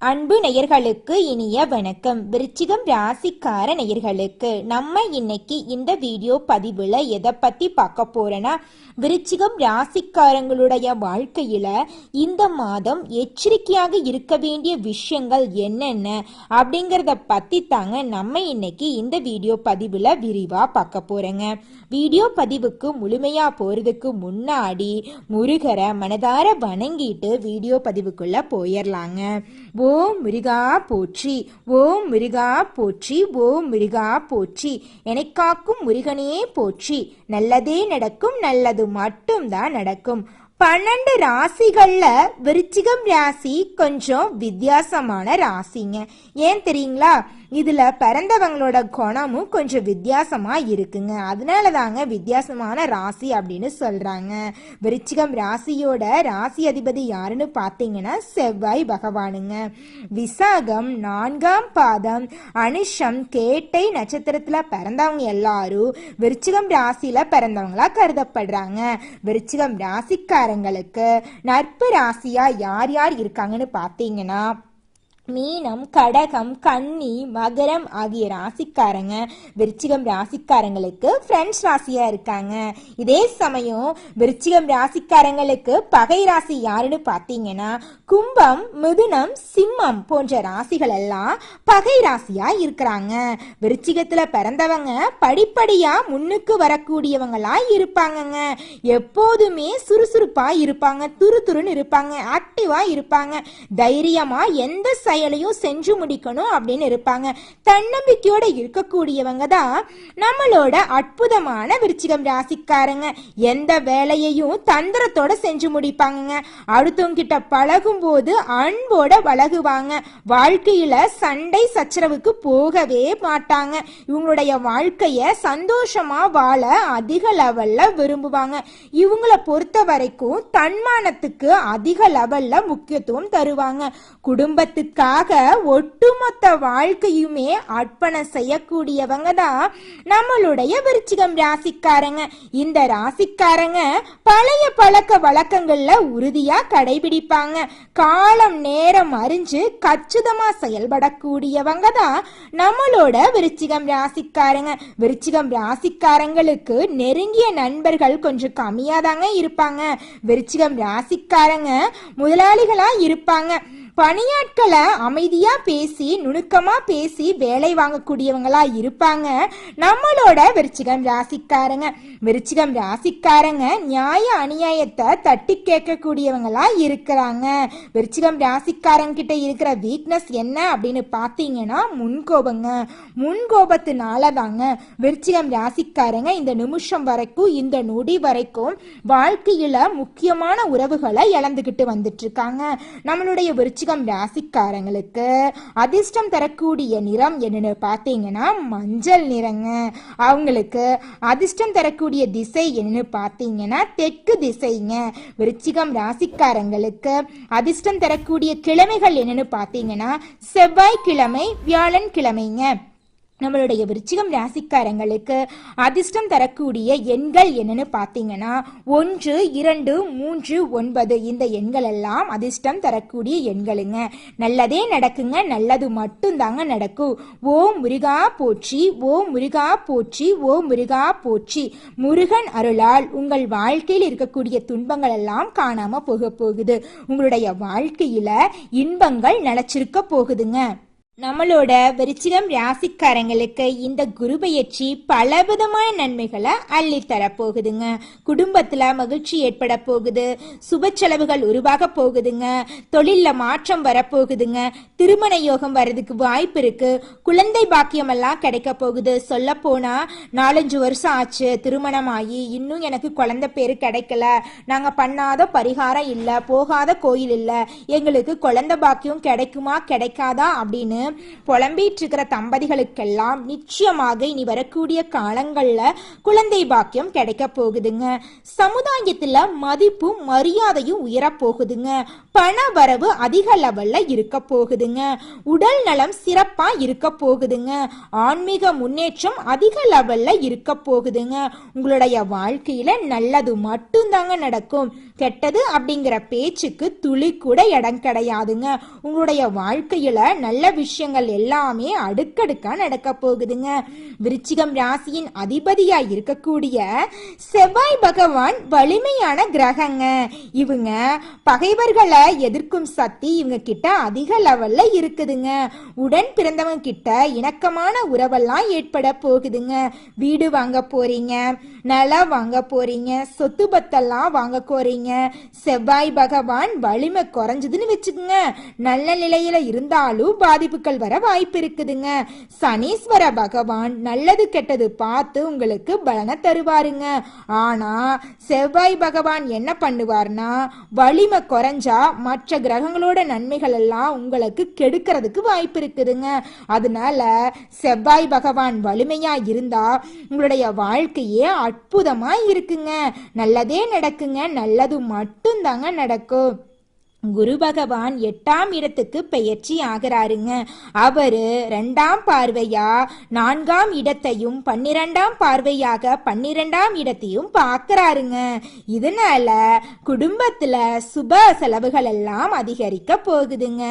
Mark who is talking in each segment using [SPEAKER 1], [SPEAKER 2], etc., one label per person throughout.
[SPEAKER 1] அன்பு நேயர்களுக்கு இனிய வணக்கம். விருச்சிகம் ராசிக்கார நேயர்களுக்கு நம்ம இன்னைக்கு இந்த வீடியோ பதிவுல எதை பத்தி பார்க்க போறோன்னா, விருச்சிகம் ராசிக்காரங்களுடைய வாழ்க்கையில இந்த மாதம் எச்சரிக்கையாக இருக்க வேண்டிய விஷயங்கள் என்னென்ன அப்படிங்கிறத பத்தி தாங்க நம்ம இன்னைக்கு இந்த வீடியோ பதிவுல விரிவா பார்க்க போறோங்க. வீடியோ பதிவுக்கு முழுமையா போறதுக்கு முன்னாடி முருகரை மனதார வணங்கிட்டு வீடியோ பதிவுக்குள்ள போயிடலாங்க. ஓம் முருகா போற்றி, ஓம் முருகா போற்றி, ஓம் முருகா போற்றி, என்னை காக்கும் முருகனே போற்றி. நல்லதே நடக்கும், நல்லது மட்டும்தான் நடக்கும். 12 ராசிகள்ல விருச்சிகம் ராசி கொஞ்சம் வித்தியாசமான ராசிங்க. ஏன் தெரியுங்களா? இதுல பிறந்தவங்களோட குணமும் கொஞ்சம் வித்தியாசமா இருக்குங்க. அதனால தாங்க வித்தியாசமான ராசி அப்படின்னு சொல்றாங்க. விருச்சிகம் ராசியோட ராசி அதிபதி யாருன்னு பார்த்தீங்கன்னா செவ்வாய் பகவானுங்க. விசாகம் 4ஆம் பாதம் அனுஷம் கேட்டை நட்சத்திரத்துல பிறந்தவங்க எல்லாரும் விருச்சிகம் ராசியில பிறந்தவங்களா கருதப்படுறாங்க. விருச்சிகம் ராசிக்காரங்களுக்கு நட்பு ராசியா யார் யார் இருக்காங்கன்னு பார்த்தீங்கன்னா மீனம், கடகம், கன்னி, மகரம் ஆகிய ராசிக்காரங்க விருச்சிகம் ராசிக்காரங்களுக்கு ஃப்ரெண்ட்ஸ் ராசியா இருக்காங்க. இதே சமயம் விருச்சிகம் ராசிக்காரங்களுக்கு பகை ராசி யாருன்னு பார்த்தீங்கன்னா கும்பம், மிதுனம், சிம்மம் போன்ற ராசிகள் எல்லாம் பகை ராசியா இருக்கிறாங்க. விருச்சிகத்துல பிறந்தவங்க படிப்படியா முன்னுக்கு வரக்கூடியவங்களா இருப்பாங்கங்க. எப்போதுமே சுறுசுறுப்பா இருப்பாங்க, துருதுருன்னு இருப்பாங்க, ஆக்டிவா இருப்பாங்க, தைரியமா எந்த செயலையும் செஞ்சு முடிக்கணும் அப்படின்னு இருப்பாங்க. தன்னம்பிக்கையோட இருக்கக்கூடியவங்க தான் நம்மளோட அற்புதமான விருச்சிகம் ராசிக்காரங்க. எந்த வேலையையும் தந்திரத்தோட செஞ்சு முடிப்பாங்க. அடுத்தவங்க கிட்ட பழகும் போது அன்போட பழகுவாங்க. வாழ்க்கையில சண்டை சச்சரவுக்கு போகவே மாட்டாங்க. இவங்களுடைய வாழ்க்கைய சந்தோஷமா வாழ அதிக லெவல்ல விரும்புவாங்க. இவங்களை பொறுத்த வரைக்கும் தன்மானத்துக்கு அதிக லெவல்ல முக்கியத்துவம் தருவாங்க. குடும்பத்துக்கு ஒட்டுமொத்த வாழ்க்கையுமே அர்ப்பணம் செய்யக்கூடியவங்க தான் நம்மளுடைய விருச்சிகம் ராசிக்காரங்க. இந்த ராசிக்காரங்க பழைய பழக்க வழக்கங்கள்ல உறுதியா கடைபிடிப்பாங்க. காலம் நேரம் அறிஞ்சு கச்சிதமா செயல்படக்கூடியவங்க தான் நம்மளோட விருச்சிகம் ராசிக்காரங்க. விருச்சிகம் ராசிக்காரங்களுக்கு நெருங்கிய நண்பர்கள் கொஞ்சம் கம்மியா தாங்க இருப்பாங்க. விருச்சிகம் ராசிக்காரங்க முதலாளிகளா இருப்பாங்க. பணியாட்களை அமைதியா பேசி நுணுக்கமா பேசி வேலை வாங்கக்கூடியவங்களா இருப்பாங்க நம்மளோட விருச்சிகம் ராசிக்காரங்க. விருச்சிகம் ராசிக்காரங்க நியாய அநியாயத்தை தட்டி கேட்கக்கூடியவங்களா இருக்கிறாங்க. விருச்சிகம் ராசிக்காரங்க கிட்ட இருக்கிற வீக்னஸ் என்ன அப்படின்னு பார்த்தீங்கன்னா முன்கோபங்க. முன்கோபத்தினால தாங்க விருச்சிகம் ராசிக்காரங்க இந்த நிமிஷம் வரைக்கும், இந்த நொடி வரைக்கும் வாழ்க்கையில முக்கியமான உறவுகளை இழந்துகிட்டு வந்துட்டு இருக்காங்க. நம்மளுடைய விருச்சிகம் ராசிக்காரங்களுக்கு அதிர்ஷ்டம் தரக்கூடிய நிறம் என்னன்னு பார்த்தீங்கன்னா மஞ்சள் நிறங்க. அவங்களுக்கு அதிர்ஷ்டம் தரக்கூடிய திசை என்னன்னு பார்த்தீங்கன்னா தெற்கு திசைங்க. விருச்சிகம் ராசிக்காரங்களுக்கு அதிர்ஷ்டம் தரக்கூடிய கிழமைகள் என்னன்னு பார்த்தீங்கன்னா செவ்வாய்க்கிழமை, வியாழன் கிழமைங்க. நம்மளுடைய விருச்சிகம் ராசிக்காரங்களுக்கு அதிர்ஷ்டம் தரக்கூடிய எண்கள் என்னன்னு பார்த்தீங்கன்னா 1, 2, 3, 9 இந்த எண்கள் எல்லாம் அதிர்ஷ்டம் தரக்கூடிய எண்களுங்க. நல்லதே நடக்குங்க, நல்லது மட்டும்தாங்க நடக்கும். ஓம் முருகா போற்றி, ஓம் முருகா போற்றி, ஓம் முருகா போற்றி. முருகன் அருளால் உங்கள் வாழ்க்கையில் இருக்கக்கூடிய துன்பங்கள் எல்லாம் காணாம போகுது. உங்களுடைய வாழ்க்கையில இன்பங்கள் நிலைச்சிருக்க போகுதுங்க. நம்மளோட விருச்சிகம் ராசிக்காரங்களுக்கு இந்த குரு பெயர்ச்சி பலவிதமான நன்மைகளை அள்ளித்தர போகுதுங்க. குடும்பத்துல மகிழ்ச்சி ஏற்பட போகுது, சுப செலவுகள் உருவாக போகுதுங்க, தொழில மாற்றம் வரப்போகுதுங்க, திருமண யோகம் வர்றதுக்கு வாய்ப்பு இருக்கு, குழந்தை பாக்கியம் எல்லாம் கிடைக்க போகுது. சொல்ல போனா 4-5 வருஷம் ஆச்சு திருமணம் ஆகி, இன்னும் எனக்கு குழந்தை பேரு கிடைக்கல, நாங்க பண்ணாத பரிகாரம் இல்ல, போகாத கோயில் இல்ல, எங்களுக்கு குழந்தை பாக்கியம் கிடைக்குமா கிடைக்காதா அப்படின்னு புலம்பிட்டு இருக்கிற தம்பதிகளுக்கெல்லாம் நிச்சயமாக இனி வரக்கூடிய காலங்கள்ல குழந்தை பாக்கியம் கிடைக்க போகுதுங்க. சமுதாயத்துல மதிப்பும் மரியாதையும் உயர போகுதுங்க. பண வரவு அதிக லெவல்ல இருக்க போகுதுங்க. உடல் நலம் சிறப்பா இருக்க போகுதுங்க. ஆன்மீக முன்னேற்றம் அதிக லெவல்ல இருக்க போகுதுங்க. உங்களுடைய வாழ்க்கையில நல்லது மட்டும்தாங்க நடக்கும். கெட்டது அப்படிங்கிற பேச்சுக்கு துளி கூட இடம் கிடையாதுங்க. உங்களுடைய வாழ்க்கையில நல்ல விஷயங்கள் எல்லாமே அடுக்கடுக்கா நடக்க போகுதுங்க. விருச்சிகம் ராசியின் அதிபதியா இருக்கக்கூடிய செவ்வாய் பகவான் வலிமையான கிரகங்க. இவங்க பகைவர்களை எதிர்க்கும் சக்தி இவங்க கிட்ட அதிக லெவல்ல இருக்குதுங்க. உடன் பிறந்தவங்க கிட்ட இணக்கமான உறவெல்லாம் ஏற்பட போகுதுங்க. வீடு வாங்க போறீங்க, நிலம் வாங்க போறீங்க, சொத்து பத்தெல்லாம் வாங்க போறீங்க. செவ்வாய் பகவான் வலிமை குறைஞ்சதுன்னு வச்சுக்கோங்க, நல்ல நிலையில இருந்தாலும் பாதிப்புகள் வர வாய்ப்பு இருக்குதுங்க. சனீஸ்வர பகவான் நல்லது கெட்டது பார்த்து உங்களுக்கு பலனை தருவாருங்க. ஆனா செவ்வாய் பகவான் என்ன பண்ணுவார்னா, வலிமை குறைஞ்சா மற்ற கிரகங்களோட நன்மைகள் எல்லாம் உங்களுக்கு கெடுக்கிறதுக்கு வாய்ப்பு இருக்குதுங்க. அதனால செவ்வாய் பகவான் வலிமையா இருந்தா உங்களுடைய வாழ்க்கையே அற்புதமா இருக்குங்க. நல்லதே நடக்குங்க. நல்லது மட்டும்தாங்க நடக்கும். குரு பகவான் 8ஆம் இடத்துக்கு பெயர்ச்சி ஆகிறாருங்க. அவரு 2ஆம் பார்வையா 4ஆம் இடத்தையும் 12ஆம் பார்வையாக 12ஆம் இடத்தையும் பார்க்கறாருங்க. இதனால குடும்பத்துல சுப செலவுகள் எல்லாம் அதிகரிக்க போகுதுங்க.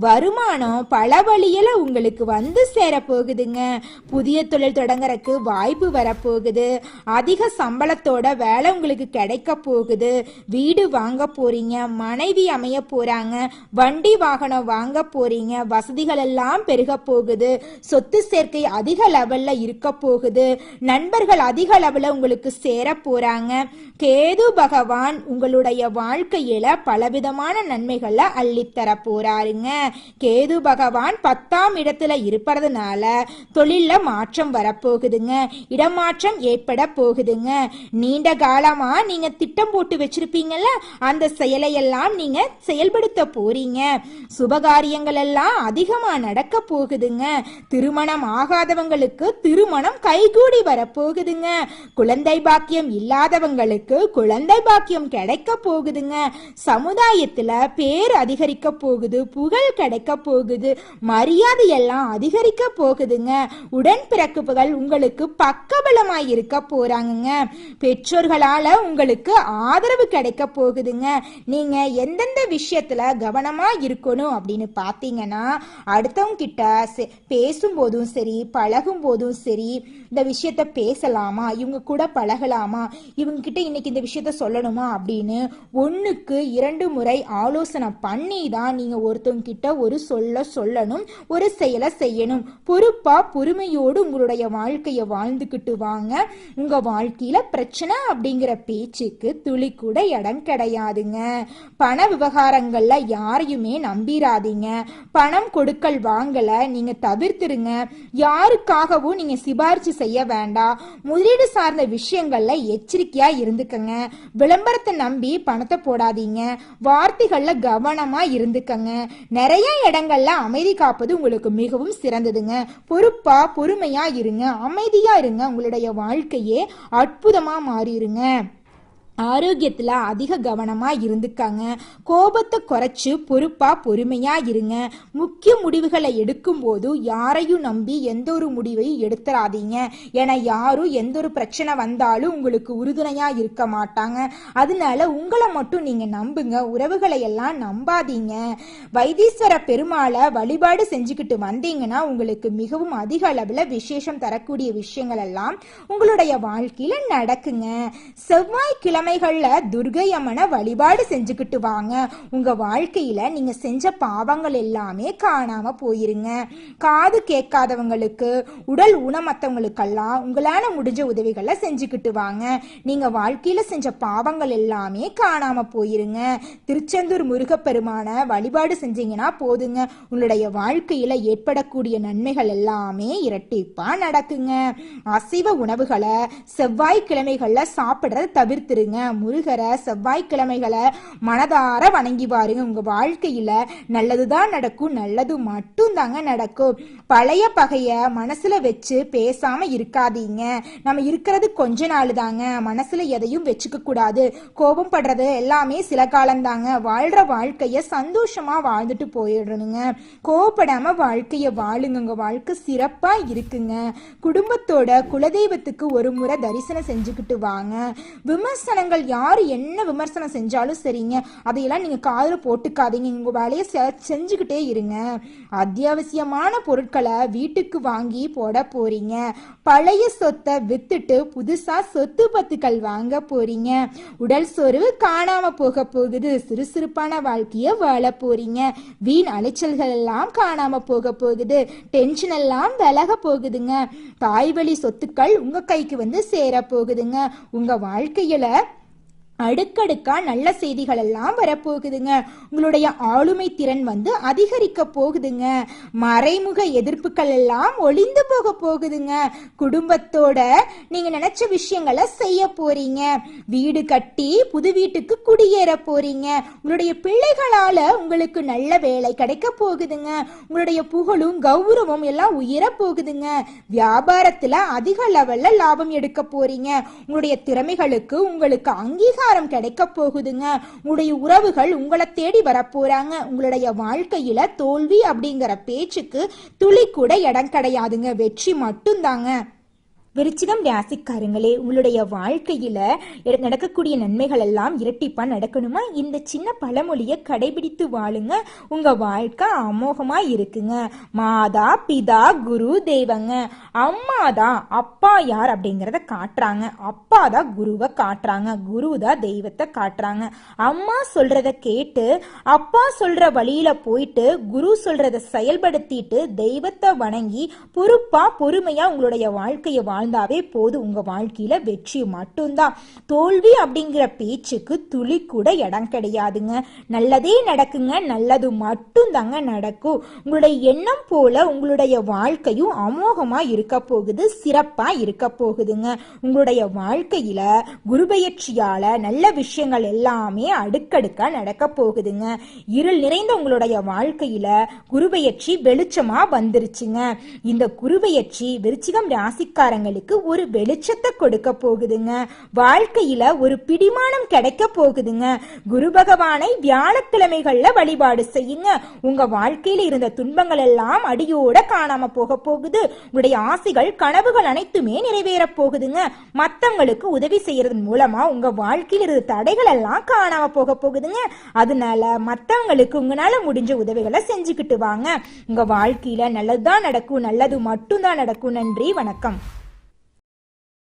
[SPEAKER 1] வருமானம் பல வழியில உங்களுக்கு வந்து சேர போகுதுங்க. புதிய தொழில் தொடங்கறதுக்கு வாய்ப்பு வரப்போகுது. அதிக சம்பளத்தோட வேலை உங்களுக்கு கிடைக்க போகுது. வீடு வாங்க போறீங்க, மனைவி அமைய போறாங்க, வண்டி வாகனம் வாங்க போறீங்க, வசதிகள் எல்லாம் பெருக போகுது. சொத்து சேர்க்கை அதிக லெவல்ல இருக்க போகுது. நண்பர்கள் அதிக லெவல்ல உங்களுக்கு சேர போறாங்க. கேது பகவான் உங்களுடைய வாழ்க்கையில பலவிதமான நன்மைகளை அள்ளித்தர போறாருங்க. கேது பகவான் 10ஆம் இடத்துல இருப்பதுனால தொழில மாற்றம் வரப்போகுதுங்க. இடமாற்றம் ஏற்பட போகுதுங்க. நீண்ட காலமா நீங்க திட்டம் போட்டு வச்சிருப்பீங்கல்ல, அந்த செயலையெல்லாம் நீங்க செயல்படுத்த போறீங்க. சுபகாரியங்கள் எல்லாம் அதிகமா நடக்க போகுதுங்க. திருமணம் ஆகாதவங்களுக்கு திருமணம் கைகூடி வரப்போகுதுங்க. குழந்தை பாக்கியம் இல்லாதவங்களுக்கு குழந்தை பாக்கியம் கிடைக்க போகுதுங்க. சமுதாயத்துல பேர் அதிகரிக்க போகுது, புகழ் கிடைக்க போகுது, மரியாதை எல்லாம் அதிகரிக்க போகுதுங்க. உடன் பிறப்புகள் உங்களுக்கு பக்கபலமாய் இருக்க போறாங்க. பெற்றோர்களால உங்களுக்கு ஆதரவு கிடைக்க போகுதுங்க. நீங்க எந்தெந்த விஷயத்துல கவனமா இருக்கணும் அப்படின்னு பாத்தீங்கன்னா, அடுத்தவங்க கிட்ட பேசும்போதும் சரி, பழகும் போதும் சரி, இந்த விஷயத்த பேசலாமா, இவங்க கூட பழகலாமா, இவங்க கிட்ட இன்னைக்கு இந்த விஷயத்த சொல்லணுமா அப்படின்னு 1க்கு 2 முறை ஆலோசனை பண்ணி தான் நீங்க ஒருத்தவங்க கிட்ட ஒரு சொல்லணும், ஒரு செயலை செய்யணும். பொறுப்பா பொறுமையோடு உங்களுடைய வாழ்க்கைய வாழ்ந்துக்கிட்டு வாங்க. உங்க வாழ்க்கையில பிரச்சனை அப்படிங்கிற பேச்சுக்கு துளி கூட இடம் கிடையாதுங்க. பண விவகாரங்கள்ல யாரையுமே நம்பிராதீங்க. பணம் கொடுக்கல் வாங்கல நீங்க தவிர்த்துருங்க. யாருக்காகவும் நீங்க சிபாரிசு செய்ய வேண்டாம். முதலீடு சார்ந்த விஷயங்கள்ல எச்சரிக்கையா இருந்துக்கங்க. விளம்பரத்தை நம்பி பணத்தை போடாதீங்க. வார்த்தைகள்ல கவனமா இருந்துக்கங்க. நிறைய இடங்கள்ல அமைதி காப்பது உங்களுக்கு மிகவும் சிறந்ததுங்க. பொறுப்பா பொறுமையா இருங்க, அமைதியா இருங்க. உங்களுடைய வாழ்க்கையே அற்புதமா மாறிடுங்க. ஆரோக்கியத்தில் அதிக கவனமாக இருந்துக்காங்க. கோபத்தை குறைச்சி பொறுப்பாக பொறுமையாக இருங்க. முக்கிய முடிவுகளை எடுக்கும்போது யாரையும் நம்பி எந்த ஒரு முடிவையும் எடுத்துடாதீங்க. ஏன்னா யாரும் எந்த ஒரு பிரச்சனை வந்தாலும் உங்களுக்கு உறுதுணையாக இருக்க மாட்டாங்க. அதனால உங்களை மட்டும் நீங்கள் நம்புங்க, உறவுகளை எல்லாம் நம்பாதீங்க. வைத்தீஸ்வர பெருமாளை வழிபாடு செஞ்சுக்கிட்டு வந்தீங்கன்னா உங்களுக்கு மிகவும் அதிக அளவில் விசேஷம் தரக்கூடிய விஷயங்கள் எல்லாம் உங்களுடைய வாழ்க்கையில் நடக்குங்க. செவ்வாய்க்கிழமைகள்ல துர்கை அம்மனை வழிபாடு செஞ்சுக்கிட்டு வாங்க. உங்க வாழ்க்கையில நீங்க செஞ்ச பாவங்கள் எல்லாமே காணாம போயிருங்க. காது கேட்காதவங்களுக்கு, உடல் ஊனமத்தவங்களுக்கெல்லாம் உங்களால முடிஞ்ச உதவிகளை செஞ்சுக்கிட்டு வாங்க. நீங்க வாழ்க்கையில செஞ்ச பாவங்கள் எல்லாமே காணாம போயிருங்க. திருச்செந்தூர் முருகப்பெருமான வழிபாடு செஞ்சீங்கன்னா போதுங்க, உங்களுடைய வாழ்க்கையில ஏற்படக்கூடிய நன்மைகள் எல்லாமே இரட்டிப்பா நடக்குங்க. அசைவ உணவுகளை செவ்வாய்க்கிழமைகள்ல சாப்பிடுறத தவிர்த்துருங்க. முருகரை செவ்வாய்க்கிழமைகளை மனதார வணங்கி பாருங்க. உங்க வாழ்க்கையில நல்லதுதான் நடக்கும், நல்லது மட்டும் தாங்க நடக்கும். பழைய பகைய மனசுல வச்சு பேசாம இருக்காதீங்க. நம்ம இருக்கிறது கொஞ்ச நாள் தாங்க, மனசுல எதையும் வச்சுக்க கூடாது. கோபம் படுறது எல்லாமே சில காலம்தாங்க. வாழ்ற வாழ்க்கைய சந்தோஷமா வாழ்ந்துட்டு போயிடணுங்க. கோபப்படாம வாழ்க்கைய வாழுங்க. உங்க வாழ்க்கை சிறப்பா இருக்குங்க. குடும்பத்தோட குலதெய்வத்துக்கு ஒரு முறை தரிசனம் செஞ்சுக்கிட்டு வாங்க. விமர்சனங்கள் யாரு என்ன விமர்சனம் செஞ்சாலும் சரிங்க, அதையெல்லாம் நீங்க காதுல போட்டுக்காதீங்க. உங்க வேலையை செஞ்சுக்கிட்டே இருங்க. அத்தியாவசியமான பொருட்களை வீட்டுக்கு வாங்கி போட போறீங்க. பழைய சொத்தை வித்துட்டு புதுசா சொத்து பத்துக்கள் வாங்க போறீங்க. உடல் சோர்வு காணாம போக போகுது. சுறுசுறுப்பான வாழ்க்கைய வாழ போறீங்க. வீண் அலைச்சல்கள் எல்லாம் காணாம போக போகுது. டென்ஷன் எல்லாம் விலக போகுதுங்க. தாய்வழி சொத்துக்கள் உங்க கைக்கு வந்து சேர போகுதுங்க. உங்க வாழ்க்கையில அடுக்கடுக்கா நல்ல செய்திகள் எல்லாம் வரப்போகுதுங்க. உங்களுடைய ஆளுமை திறன் வந்து அதிகரிக்க போகுதுங்க. மறைமுக எதிர்ப்புகள் எல்லாம் ஒளிந்து போக போகுதுங்க. குடும்பத்தோட நீங்க நினைச்ச விஷயங்களை செய்ய போறீங்க. வீடு கட்டி புது வீட்டுக்கு குடியேற போறீங்க. உங்களுடைய பிள்ளைகளால உங்களுக்கு நல்ல வேலை கிடைக்க போகுதுங்க. உங்களுடைய புகழும் கௌரவம் எல்லாம் உயர போகுதுங்க. வியாபாரத்துல அதிக லெவல்ல லாபம் எடுக்க போறீங்க. உங்களுடைய திறமைகளுக்கு உங்களுக்கு அங்கீகாரம் கிடைக்க போகுதுங்க. உங்களுடைய உறவுகள் உங்களை தேடி வரப்போறாங்க. உங்களுடைய வாழ்க்கையில தோல்வி அப்படிங்கிற பேச்சுக்கு துளி கூட இடம் கிடையாதுங்க. வெற்றி மட்டும் தாங்க. விருச்சிகம் ராசிக்காரங்களே, உங்களுடைய வாழ்க்கையில நடக்கக்கூடிய நன்மைகள் எல்லாம் இரட்டிப்பா நடக்கணுமா? இந்த சின்ன பழமொழியை கடைபிடித்து வாழுங்க. உங்க வாழ்க்கை அமோகமா இருக்குங்க. மாதா பிதா குரு தெய்வங்க. அம்மா தான் அப்பா யார் அப்படிங்கிறத காட்டுறாங்க. அப்பா தான் குருவை காட்டுறாங்க. குரு தான் தெய்வத்தை காட்டுறாங்க. அம்மா சொல்றத கேட்டு அப்பா சொல்ற வழியில போயிட்டு குரு சொல்றத செயல்படுத்திட்டு தெய்வத்தை வணங்கி பொறுப்பா பொறுமையா உங்களுடைய வாழ்க்கையை வாழ்ந்தாவே போது. உங்க வாழ்க்கையில வெற்றி மட்டும்தான். தோல்வி அப்படிங்கிற பேச்சுக்கு துளி கூட இடம் கிடையாதுங்க. நல்லதே நடக்குங்க. நல்லது மட்டும் தாங்க நடக்கும். உங்களுடைய எண்ணம் போல உங்களுடைய வாழ்க்கையும் அமோகமா இருக்க போகுது. சிறப்பா இருக்க போகுதுங்க. உங்களுடைய வாழ்க்கையில குருபெயர்ச்சியால நல்ல விஷயங்கள் எல்லாமே அடுக்கடுக்கா நடக்க போகுதுங்க. இருள் நிறைந்த உங்களுடைய வாழ்க்கையில குருபெயர்ச்சி வெளிச்சமா வந்துருச்சுங்க. இந்த குருபெயர்ச்சி விருச்சிகம் ராசிக்காரங்க ஒரு வெளிச்சத்தை கொடுக்க போகுதுங்க. வாழ்க்கையில ஒரு பிடிமானம் கிடைக்க போகுதுங்க. குரு பகவானை வியாழக்கிழமைகள்ல வழிபாடு செய்யுங்க. உங்க வாழ்க்கையில இருந்த துன்பங்கள் எல்லாம் அடியோட காணாம போக போகுது. உங்களுடைய ஆசைகள் கனவுகள் அனைத்துமே நிறைவேற போகுதுங்க. மத்தவங்களுக்கு உதவி செய்யறதன் மூலமா உங்க வாழ்க்கையில இருந்த தடைகள் எல்லாம் காணாம போக போகுதுங்க. அதனால மத்தவங்களுக்கு உங்களால முடிஞ்ச உதவிகளை செஞ்சுக்கிட்டு வாங்க. உங்க வாழ்க்கையில நல்லதுதான் நடக்கும். நல்லது மட்டும் தான் நடக்கும். நன்றி, வணக்கம்.